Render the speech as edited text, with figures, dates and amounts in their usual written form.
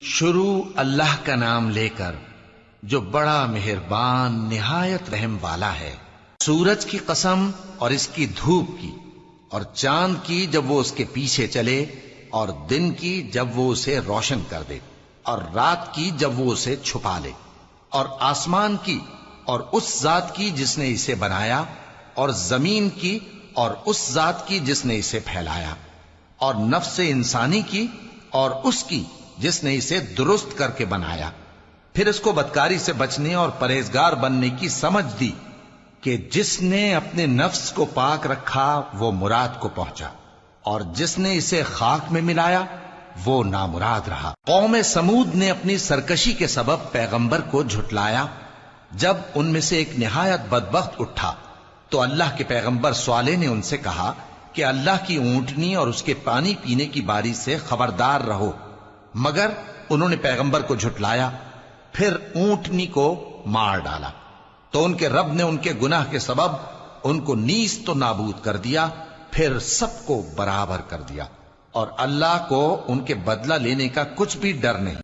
شروع اللہ کا نام لے کر جو بڑا مہربان نہایت رحم والا ہے۔ سورج کی قسم اور اس کی دھوپ کی، اور چاند کی جب وہ اس کے پیچھے چلے، اور دن کی جب وہ اسے روشن کر دے، اور رات کی جب وہ اسے چھپا لے، اور آسمان کی اور اس ذات کی جس نے اسے بنایا، اور زمین کی اور اس ذات کی جس نے اسے پھیلایا، اور نفس انسانی کی اور اس کی جس نے اسے درست کر کے بنایا۔ پھر اس کو بدکاری سے بچنے اور پرہیزگار بننے کی سمجھ دی کہ جس نے اپنے نفس کو پاک رکھا وہ مراد کو پہنچا، اور جس نے اسے خاک میں ملایا وہ نامراد رہا۔ قوم سمود نے اپنی سرکشی کے سبب پیغمبر کو جھٹلایا۔ جب ان میں سے ایک نہایت بدبخت اٹھا تو اللہ کے پیغمبر صالح نے ان سے کہا کہ اللہ کی اونٹنی اور اس کے پانی پینے کی باری سے خبردار رہو، مگر انہوں نے پیغمبر کو جھٹلایا۔ پھر اونٹنی کو مار ڈالا تو ان کے رب نے ان کے گناہ کے سبب ان کو نیست و نابود کر دیا، پھر سب کو برابر کر دیا، اور اللہ کو ان کے بدلہ لینے کا کچھ بھی ڈر نہیں۔